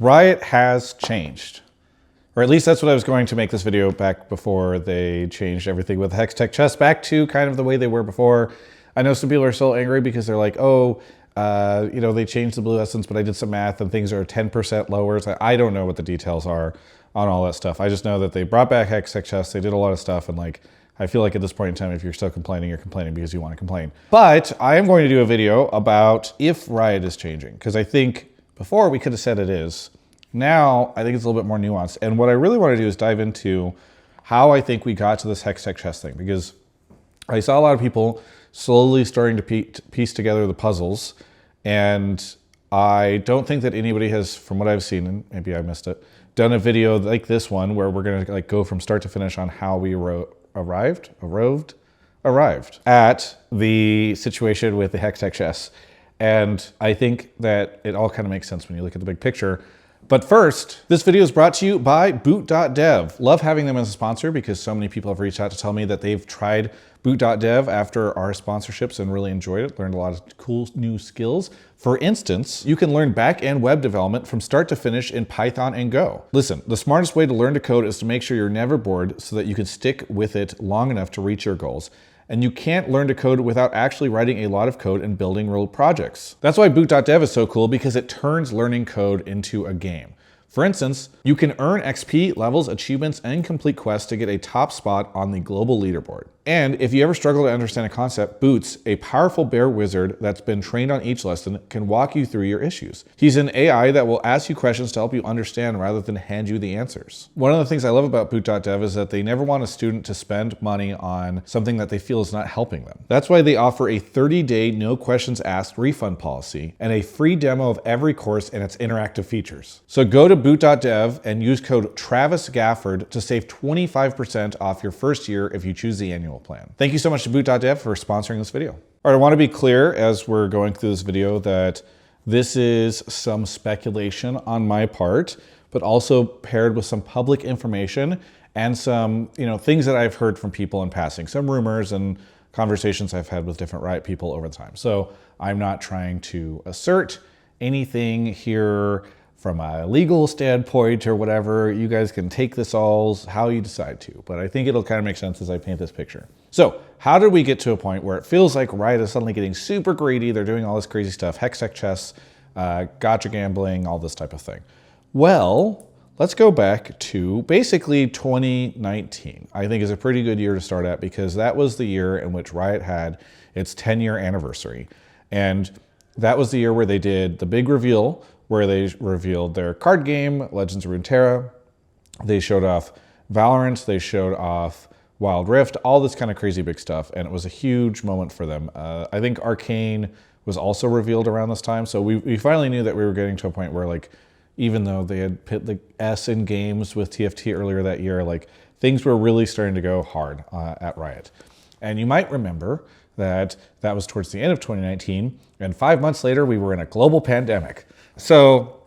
Riot has changed. Or at least that's what I was going to make this video back before they changed everything with Hex Tech Chess back to kind of the way they were before. I know some people are still angry because they're like, oh, they changed the blue essence, but I did some math and things are 10% lower. So I don't know what the details are on all that stuff. I just know that they brought back Hex Tech Chess. They did a lot of stuff. And like, I feel like at this point in time, if you're still complaining, you're complaining because you want to complain. But I am going to do a video about if Riot is changing, because I think before we could have said it is. Now, I think it's a little bit more nuanced. And what I really want to do is dive into how I think we got to this Hex Tech Chess thing, because I saw a lot of people slowly starting to piece together the puzzles. And I don't think that anybody has, from what I've seen, and maybe I missed it, done a video like this one where we're going to like go from start to finish on how we arrived at the situation with the Hex Tech Chess. And I think that it all kind of makes sense when you look at the big picture. But first, this video is brought to you by boot.dev. Love having them as a sponsor because so many people have reached out to tell me that they've tried boot.dev after our sponsorships and really enjoyed it, learned a lot of cool new skills. For instance, you can learn back-end web development from start to finish in Python and Go. Listen, the smartest way to learn to code is to make sure you're never bored so that you can stick with it long enough to reach your goals. And you can't learn to code without actually writing a lot of code and building real projects. That's why boot.dev is so cool, because it turns learning code into a game. For instance, you can earn XP, levels, achievements, and complete quests to get a top spot on the global leaderboard. And if you ever struggle to understand a concept, Boots, a powerful bear wizard that's been trained on each lesson, can walk you through your issues. He's an AI that will ask you questions to help you understand rather than hand you the answers. One of the things I love about boot.dev is that they never want a student to spend money on something that they feel is not helping them. That's why they offer a 30-day no questions asked refund policy and a free demo of every course and its interactive features. So go to boot.dev and use code TravisGafford to save 25% off your first year if you choose the annual plan. Thank you so much to boot.dev for sponsoring this video. All right, I want to be clear as we're going through this video that this is some speculation on my part, but also paired with some public information and some, things that I've heard from people in passing, some rumors and conversations I've had with different Riot people over time. So I'm not trying to assert anything here from a legal standpoint or whatever. You guys can take this all how you decide to, but I think it'll kind of make sense as I paint this picture. So how did we get to a point where it feels like Riot is suddenly getting super greedy? They're doing all this crazy stuff, Hex Tech Chess, gotcha gambling, all this type of thing. Well, let's go back to basically 2019. I think is a pretty good year to start at, because that was the year in which Riot had its 10-year anniversary. And that was the year where they did the big reveal, where they revealed their card game, Legends of Runeterra. They showed off Valorant, they showed off Wild Rift, all this kind of crazy big stuff, and it was a huge moment for them. I think Arcane was also revealed around this time, so we finally knew that we were getting to a point where, like, even though they had put the S in games with TFT earlier that year, like, things were really starting to go hard at Riot. And you might remember that that was towards the end of 2019, and 5 months later, we were in a global pandemic. So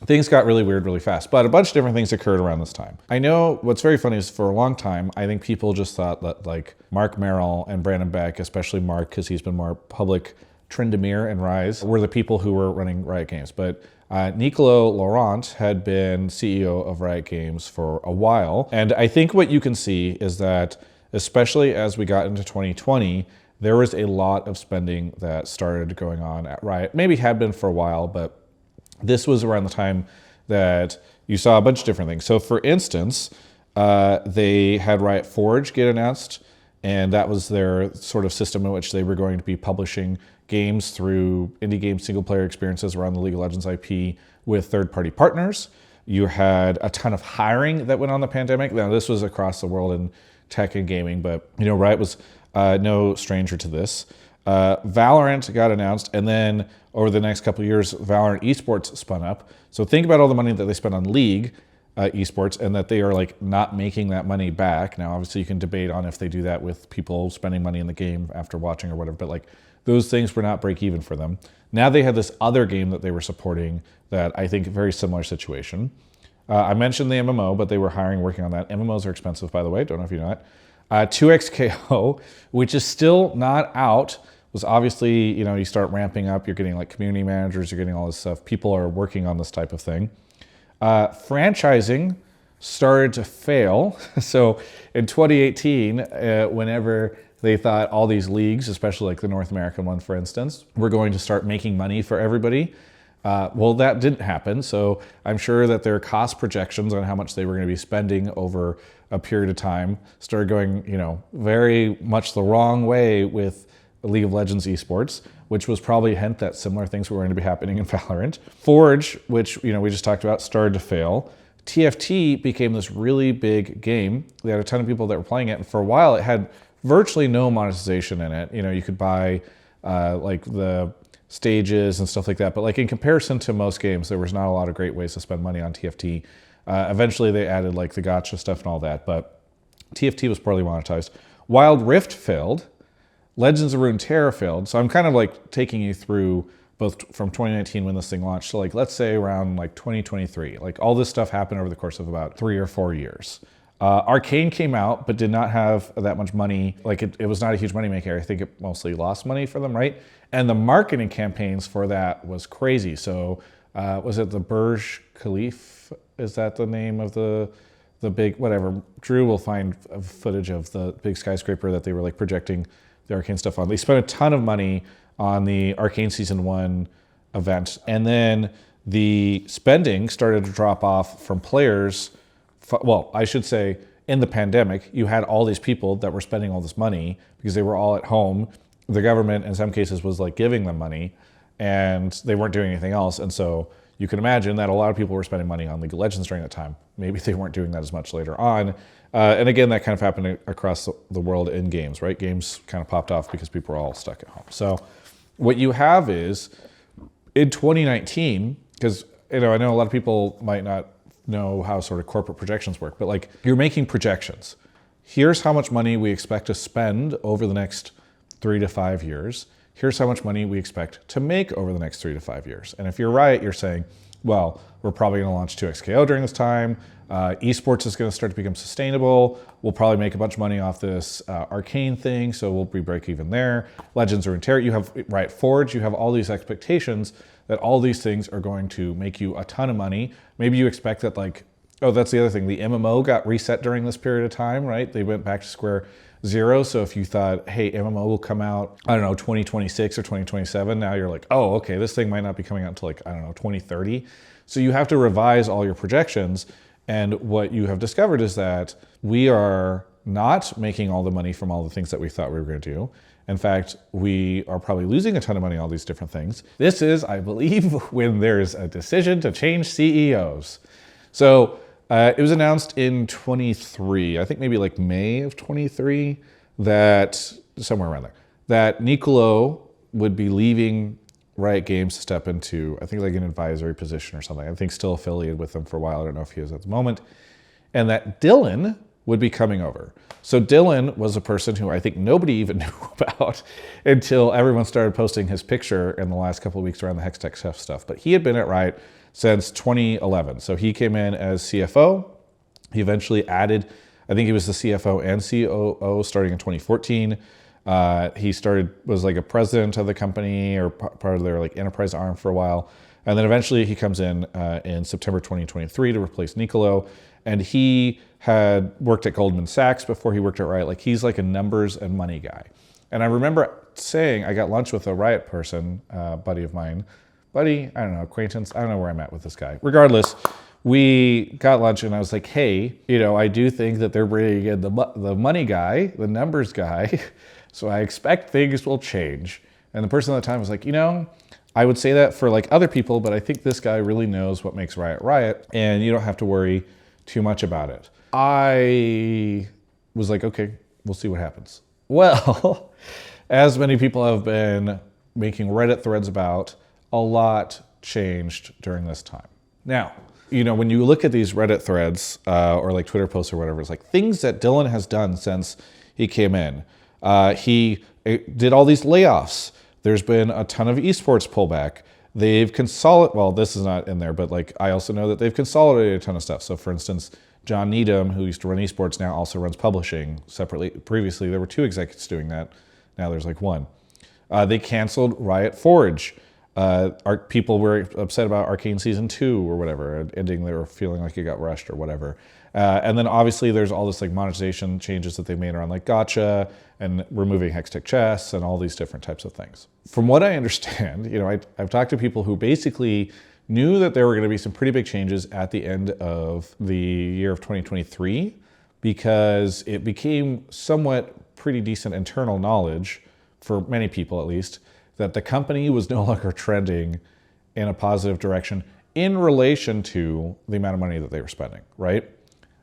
things got really weird really fast, but a bunch of different things occurred around this time. I know what's very funny is for a long time, I think people just thought that like Mark Merrill and Brandon Beck, especially Mark, because he's been more public, Trendemir and Rise, were the people who were running Riot Games. But Niccolo Laurent had been CEO of Riot Games for a while. And I think what you can see is that, especially as we got into 2020, there was a lot of spending that started going on at Riot. Maybe had been for a while, but this was around the time that you saw a bunch of different things. So for instance, they had Riot Forge get announced, and that was their sort of system in which they were going to be publishing games through indie game single player experiences around the League of Legends IP with third-party partners. You had a ton of hiring that went on in the pandemic. Now this was across the world in tech and gaming, but Riot was no stranger to this. Valorant got announced, and then over the next couple of years, Valorant esports spun up. So think about all the money that they spent on League esports, and that they are like not making that money back. Now, obviously you can debate on if they do that with people spending money in the game after watching or whatever, but like those things were not break even for them. Now they had this other game that they were supporting that I think very similar situation. I mentioned the MMO, but they were hiring, working on that. MMOs are expensive, by the way. Don't know if you know that. 2XKO, which is still not out, was obviously, you start ramping up, you're getting like community managers, you're getting all this stuff. People are working on this type of thing. Franchising started to fail. So in 2018, whenever they thought all these leagues, especially like the North American one, for instance, were going to start making money for everybody, well, that didn't happen. So I'm sure that their cost projections on how much they were going to be spending over a period of time started going, very much the wrong way with League of Legends esports, which was probably a hint that similar things were going to be happening in Valorant. Forge, which we just talked about, started to fail. TFT became this really big game. They had a ton of people that were playing it, and for a while it had virtually no monetization in it. You could buy like the stages and stuff like that, but like in comparison to most games, there was not a lot of great ways to spend money on TFT. Eventually they added like the gacha stuff and all that, but TFT was poorly monetized. Wild Rift failed. Legends of Runeterra failed. So I'm kind of like taking you through both from 2019 when this thing launched to like, let's say around like 2023. Like all this stuff happened over the course of about 3 or 4 years. Arcane came out, but did not have that much money. Like it was not a huge money maker. I think it mostly lost money for them, right? And the marketing campaigns for that was crazy. So was it the Burj Khalifa? Is that the name of the big, whatever. Drew will find footage of the big skyscraper that they were like projecting the Arcane stuff on. They spent a ton of money on the Arcane Season 1 event. And then the spending started to drop off from players. Well, I should say in the pandemic, you had all these people that were spending all this money because they were all at home. The government, in some cases, was like giving them money and they weren't doing anything else. And so you can imagine that a lot of people were spending money on League of Legends during that time. Maybe they weren't doing that as much later on. And again, that kind of happened across the world in games, right? Games kind of popped off because people were all stuck at home. So what you have is in 2019, because I know a lot of people might not know how sort of corporate projections work, but like you're making projections. Here's how much money we expect to spend over the next 3 to 5 years. Here's how much money we expect to make over the next 3 to 5 years. And if you're Riot, you're saying, well, we're probably going to launch 2XKO during this time. Esports is going to start to become sustainable. We'll probably make a bunch of money off this Arcane thing, so we'll be break even there. Legends or Runeterra, you have Riot Forge, you have all these expectations that all these things are going to make you a ton of money. Maybe you expect that like, oh, that's the other thing. The MMO got reset during this period of time, right? They went back to square zero. So if you thought, hey, MMO will come out, 2026 or 2027, now you're like, oh, okay, this thing might not be coming out until like, 2030. So you have to revise all your projections. And what you have discovered is that we are not making all the money from all the things that we thought we were going to do. In fact, we are probably losing a ton of money on all these different things. This is, I believe, when there's a decision to change CEOs. So it was announced in 23, I think maybe like May of 23, that somewhere around there, that Nicolo would be leaving Riot Games to step into, I think like an advisory position or something. I think still affiliated with them for a while. I don't know if he is at the moment. And that Dylan would be coming over. So Dylan was a person who I think nobody even knew about until everyone started posting his picture in the last couple of weeks around the Hextech Chef stuff. But he had been at Riot since 2011. So he came in as CFO. He eventually added, I think he was the CFO and COO starting in 2014. He was like a president of the company or part of their like enterprise arm for a while. And then eventually he comes in September 2023 to replace Nicolo. And he had worked at Goldman Sachs before he worked at Riot. Like he's like a numbers and money guy. And I remember saying, I got lunch with a Riot person, buddy of mine. Buddy, I don't know, acquaintance, I don't know where I'm at with this guy. Regardless, we got lunch and I was like, hey, I do think that they're bringing in the money guy, the numbers guy. So I expect things will change. And the person at the time was like, I would say that for like other people, but I think this guy really knows what makes Riot Riot, and you don't have to worry too much about it. I was like, okay, we'll see what happens. Well, as many people have been making Reddit threads about, a lot changed during this time. Now, when you look at these Reddit threads or like Twitter posts or whatever, it's like things that Dylan has done since he came in. He did all these layoffs. There's been a ton of esports pullback. They've consolidated, well, this is not in there, but like I also know that they've consolidated a ton of stuff. So for instance, John Needham, who used to run esports, now also runs publishing separately. Previously, there were 2 executives doing that. Now there's like 1. They canceled Riot Forge. People were upset about Arcane Season 2 or whatever, ending, they were feeling like it got rushed or whatever. And then obviously there's all this like monetization changes that they made around like gacha and removing Hextech chess and all these different types of things. From what I understand, I've talked to people who basically knew that there were going to be some pretty big changes at the end of the year of 2023 because it became somewhat pretty decent internal knowledge, for many people at least, that the company was no longer trending in a positive direction in relation to the amount of money that they were spending, right?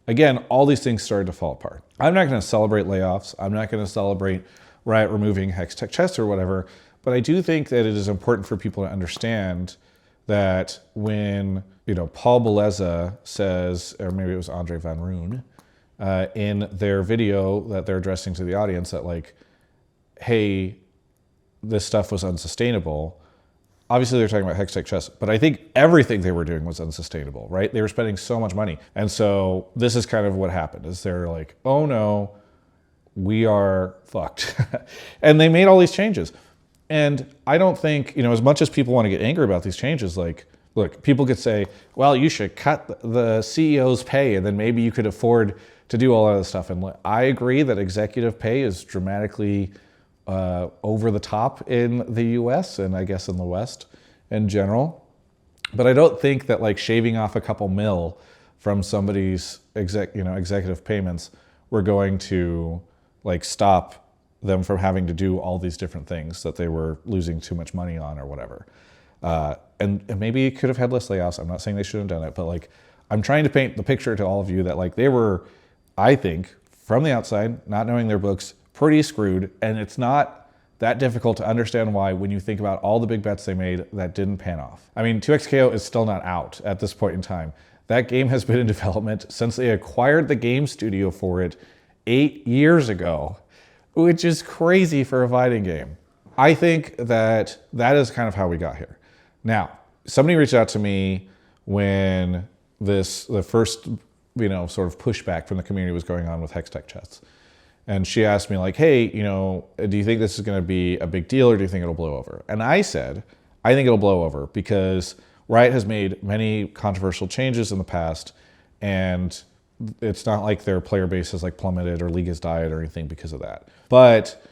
Again, all these things started to fall apart. I'm not going to celebrate layoffs. I'm not going to celebrate Riot removing Hextech chess or whatever, but I do think that it is important for people to understand that when Paul Beleza says, or maybe it was Andre Van Roon, in their video that they're addressing to the audience that like, hey, this stuff was unsustainable. Obviously they're talking about Hextech chess, but I think everything they were doing was unsustainable, right? They were spending so much money. And so this is kind of what happened, is they're like, oh no, we are fucked. And they made all these changes. And I don't think, as much as people want to get angry about these changes, like, look, people could say, well, you should cut the CEO's pay and then maybe you could afford to do all of this stuff. And I agree that executive pay is dramatically over the top in the US and I guess in the West in general. But I don't think that like shaving off a couple mil from somebody's executive payments, we're going to like stop them from having to do all these different things that they were losing too much money on or whatever. And maybe it could have had less layoffs. I'm not saying they shouldn't have done it, but like I'm trying to paint the picture to all of you that like they were, I think, from the outside, not knowing their books, pretty screwed. And it's not that difficult to understand why when you think about all the big bets they made that didn't pan off. I mean, 2XKO is still not out at this point in time. That game has been in development since they acquired the game studio for it 8 years ago, which is crazy for a fighting game. I think that that is kind of how we got here. Now, somebody reached out to me when the first, sort of pushback from the community was going on with Hextech chess. And she asked me like, hey, do you think this is going to be a big deal or do you think it'll blow over? And I said, I think it'll blow over because Riot has made many controversial changes in the past and it's not like their player base has like plummeted or league has died or anything because of that. But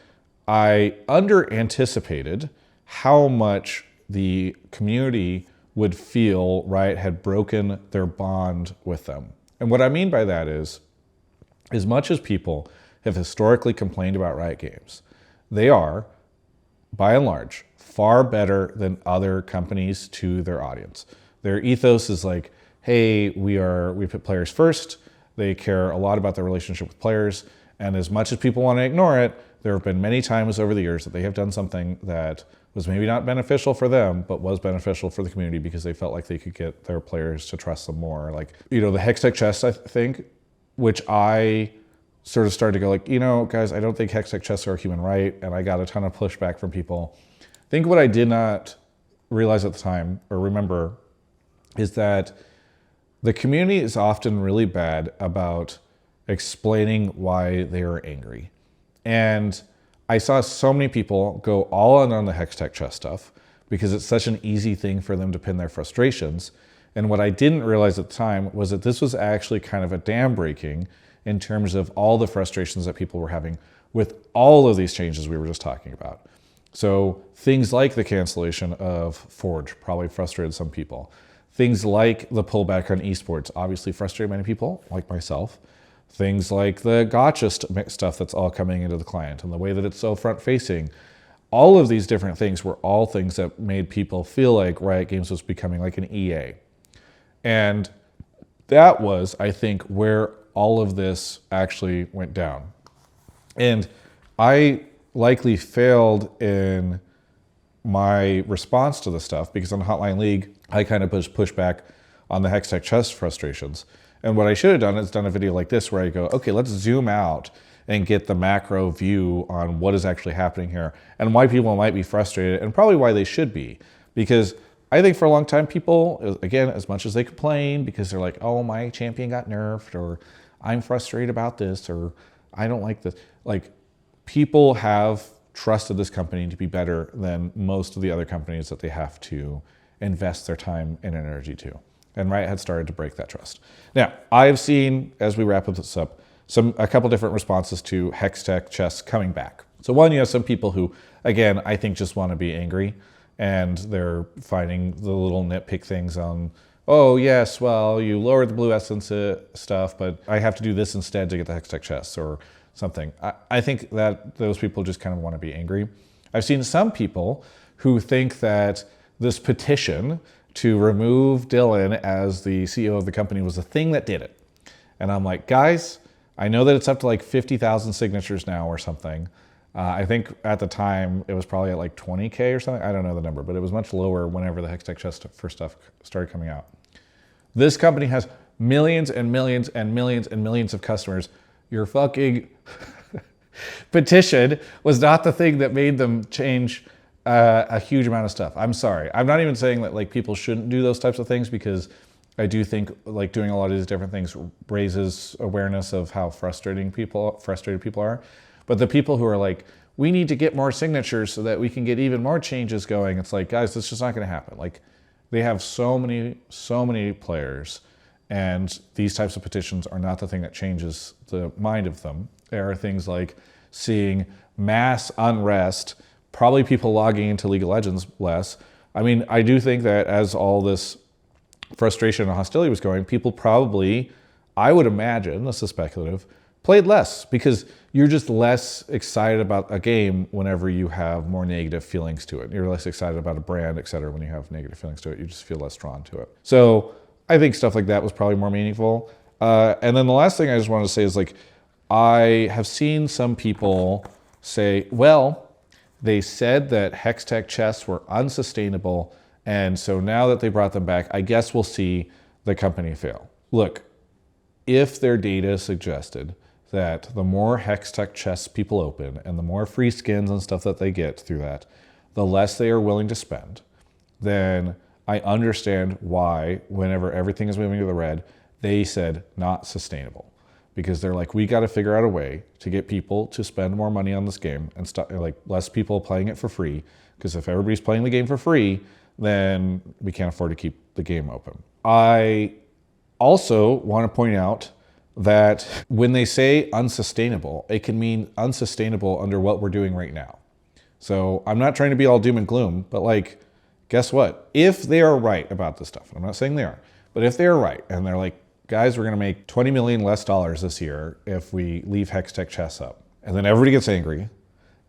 I under-anticipated how much the community would feel Riot had broken their bond with them. And what I mean by that is, as much as people have historically complained about Riot Games, they are, by and large, far better than other companies to their audience. Their ethos is like, hey, we put players first. They care a lot about their relationship with players. And as much as people want to ignore it, there have been many times over the years that they have done something that was maybe not beneficial for them, but was beneficial for the community because they felt like they could get their players to trust them more. Like, the Hextech chess, I think, which I sort of started to go like, guys, I don't think Hextech chess are a human right. And I got a ton of pushback from people. I think what I did not realize at the time or remember is that the community is often really bad about explaining why they are angry. And I saw so many people go all in on the Hextech chess stuff because it's such an easy thing for them to pin their frustrations. And what I didn't realize at the time was that this was actually kind of a dam breaking in terms of all the frustrations that people were having with all of these changes we were just talking about. So things like the cancellation of Forge probably frustrated some people. Things like the pullback on esports obviously frustrated many people, like myself. Things like the gacha stuff that's all coming into the client and the way that it's so front-facing. All of these different things were all things that made people feel like Riot Games was becoming like an EA. And that was, I think, where all of this actually went down. And I likely failed in my response to the stuff because on Hotline League, I kind of pushed back on the Hextech chess frustrations. And what I should have done is done a video like this where I go, okay, let's zoom out and get the macro view on what is actually happening here and why people might be frustrated and probably why they should be. Because I think for a long time, people, again, as much as they complain because they're like, oh, my champion got nerfed, or I'm frustrated about this, or I don't like this. Like, people have trusted this company to be better than most of the other companies that they have to invest their time and energy to. And Riot had started to break that trust. Now, I've seen, as we wrap this up, a couple different responses to Hextech chess coming back. So one, you have some people who, again, I think just want to be angry, and they're finding the little nitpick things on, oh yes, well, you lowered the blue essence stuff, but I have to do this instead to get the Hextech chess or something. I think that those people just kind of want to be angry. I've seen some people who think that this petition to remove Dylan as the CEO of the company was the thing that did it. And I'm like, guys, I know that it's up to like 50,000 signatures now or something. I think at the time it was probably at like 20K or something. I don't know the number, but it was much lower whenever the Hextech chess first stuff started coming out. This company has millions and millions and millions and millions of customers. Your fucking petition was not the thing that made them change a huge amount of stuff. I'm sorry. I'm not even saying that like people shouldn't do those types of things, because I do think like doing a lot of these different things raises awareness of how frustrated people are. But the people who are like, we need to get more signatures so that we can get even more changes going. It's like, guys, that's just not going to happen. Like, they have so many players, and these types of petitions are not the thing that changes the mind of them. There are things like seeing mass unrest, probably people logging into League of Legends less. I mean, I do think that as all this frustration and hostility was going, people probably, I would imagine, this is speculative, played less, because you're just less excited about a game whenever you have more negative feelings to it. You're less excited about a brand, et cetera, when you have negative feelings to it. You just feel less drawn to it. So I think stuff like that was probably more meaningful. And then the last thing I just wanted to say is, like, I have seen some people say, well, they said that Hextech chests were unsustainable, and so now that they brought them back, I guess we'll see the company fail. Look, if their data suggested that the more Hextech chests people open and the more free skins and stuff that they get through that, the less they are willing to spend, then I understand why, whenever everything is moving to the red, they said not sustainable. Because they're like, we got to figure out a way to get people to spend more money on this game and like less people playing it for free. Because if everybody's playing the game for free, then we can't afford to keep the game open. I also want to point out that when they say unsustainable, it can mean unsustainable under what we're doing right now. So I'm not trying to be all doom and gloom, but like, guess what? If they are right about this stuff, and I'm not saying they are, but if they are right and they're like, guys, we're going to make $20 million less this year if we leave Hextech chess up, and then everybody gets angry,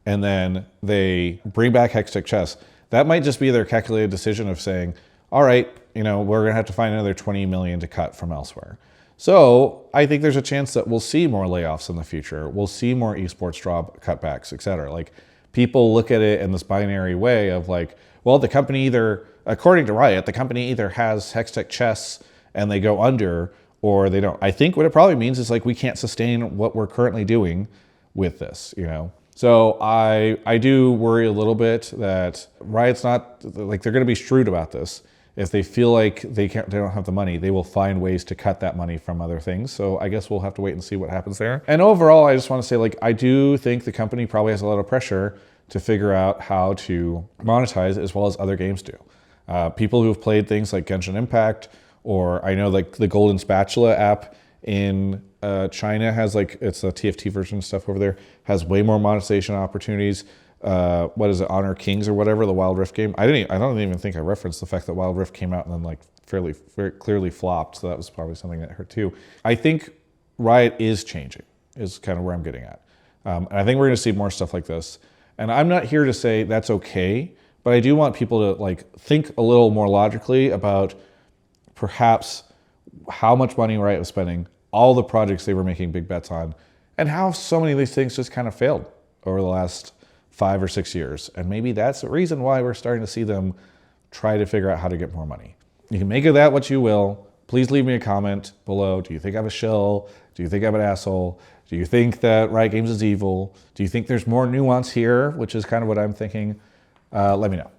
and then they bring back Hextech chess, that might just be their calculated decision of saying, all right, you know, we're going to have to find another 20 million to cut from elsewhere. So I think there's a chance that we'll see more layoffs in the future. We'll see more esports job cutbacks, et cetera. Like, people look at it in this binary way of like, well, the company either, according to Riot, the company either has Hextech chess and they go under, or they don't. I think what it probably means is like, we can't sustain what we're currently doing with this, you know? So I do worry a little bit that Riot's not, like, they're going to be shrewd about this. If they feel like they don't have the money, they will find ways to cut that money from other things. So I guess we'll have to wait and see what happens there. And overall, I just want to say, like, I do think the company probably has a lot of pressure to figure out how to monetize as well as other games do. People who have played things like Genshin Impact, or I know like the Golden Spatula app in China has, like, it's a TFT version of stuff over there, has way more monetization opportunities. What is it, Honor Kings or whatever, the Wild Rift game? I don't even think I referenced the fact that Wild Rift came out and then like very clearly flopped. So that was probably something that hurt too. I think Riot is changing, is kind of where I'm getting at. And I think we're going to see more stuff like this. And I'm not here to say that's okay, but I do want people to like think a little more logically about perhaps how much money Riot was spending, all the projects they were making big bets on, and how so many of these things just kind of failed over the last 5 or 6 years. And maybe that's the reason why we're starting to see them try to figure out how to get more money. You can make of that what you will. Please leave me a comment below. Do you think I'm a shill? Do you think I'm an asshole? Do you think that Riot Games is evil? Do you think there's more nuance here, which is kind of what I'm thinking? Let me know.